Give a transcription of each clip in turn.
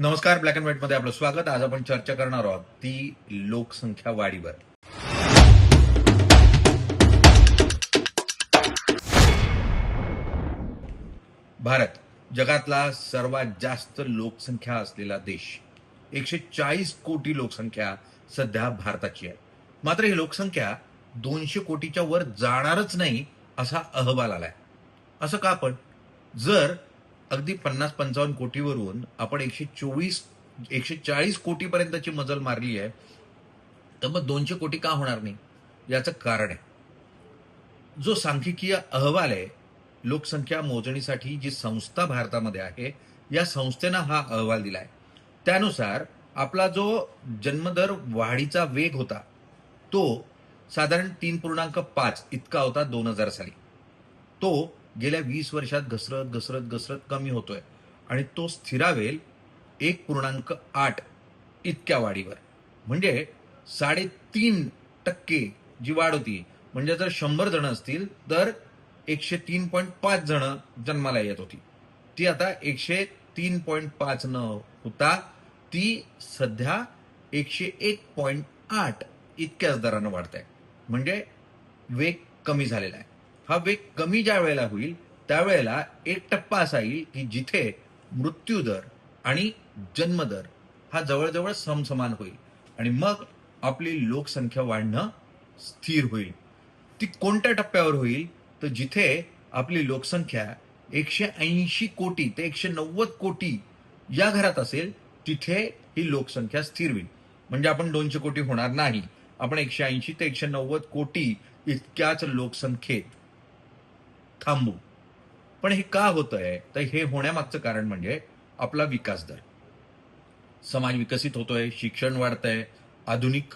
नमस्कार. Black and white मध्ये आपलं स्वागत. आज आपण चर्चा करणार आहोत ती लोकसंख्या वाढीवर. भारत जगातला सर्वात जास्त लोकसंख्या असलेला देश. 140 कोटी लोकसंख्या सध्या भारताची आहे. मात्र ही लोकसंख्या 200 कोटीच्या वर जाणारच नाही असा अहवाल आलाय. असं का? पण जर अगदी 50-55 कोटीवरून आपण 140 कोटीपर्यंतची मजल मारली आहे, तर मग 200 कोटी का होणार नाही? याचं कारण आहे, जो सांख्यिकीय अहवाल आहे, लोकसंख्या मोजणीसाठी जी संस्था भारतामध्ये आहे, या संस्थेनं हा अहवाल दिलाय. त्यानुसार आपला जो जन्मदर वाढीचा वेग होता, तो साधारण 3.5 इतका होता 2000 साली. तो गेल्या 20 वर्षात घसरत घसरत घसरत कमी होतोय आणि तो स्थिरावेल 1.8 इतक्या वाढीवर. म्हणजे 3.5% जी वाढ होती, म्हणजे जर 100 जण असतील तर 103.5 जण जन्माला येत होती, ती आता 103.5 न होता ती सध्या 101.8 इतक्याच दरानं वाढत आहे. म्हणजे वेग कमी झालेला आहे. हा वेग कमी ज्या वेळेला होईल त्यावेळेला एक टप्पा असा येईल की जिथे मृत्यूदर आणि जन्मदर हा जवळजवळ समसमान होईल आणि मग आपली लोकसंख्या वाढणं स्थिर होईल. ती कोणत्या टप्प्यावर होईल? तर जिथे आपली लोकसंख्या 180 कोटी ते 190 कोटी या घरात असेल, तिथे ही लोकसंख्या स्थिर होईल. म्हणजे आपण 200 कोटी होणार नाही, आपण 180 ते 190 कोटी इतक्याच लोकसंख्येत थांबू. पण हे का होतंय? तर हे होण्यामागचं कारण म्हणजे आपला विकास दर. समाज विकसित होतोय, शिक्षण वाढतंय, आधुनिक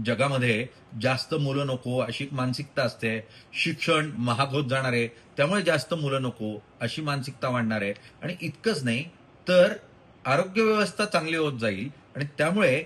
जगामध्ये जास्त मुलं नको अशी मानसिकता असते. शिक्षण महाग होत जाणार आहे, त्यामुळे जास्त मुलं नको अशी मानसिकता वाढणार आहे. आणि इतकंच नाही तर आरोग्य व्यवस्था चांगली होत जाईल आणि त्यामुळे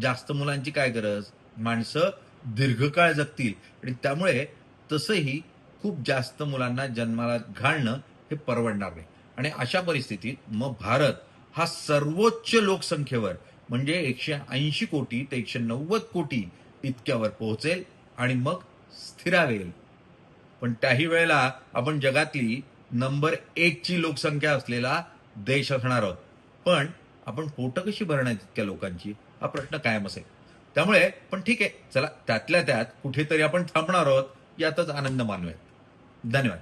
जास्त मुलांची काय गरज? माणसं दीर्घकाळ जगतील आणि त्यामुळे तसंही खूप जास्त मुलांना जन्माला घालणं हे परवडणार नाही. आणि अशा परिस्थितीत मग भारत हा सर्वोच्च लोकसंख्येवर म्हणजे 180 कोटी ते 190 कोटी इतक्यावर पोहोचेल आणि मग स्थिरावेल. पण त्याही वेळेला आपण जगातली नंबर 1 ची लोकसंख्या असलेला देश असणार आहोत. पण आपण पोटं कशी भरणार इतक्या लोकांची? हा प्रश्न कायम असेल. त्यामुळे पण ठीक आहे, चला त्यातल्या त्यात कुठेतरी आपण थांबणार आहोत, यातच आनंद मानूयात. धन्यवाद.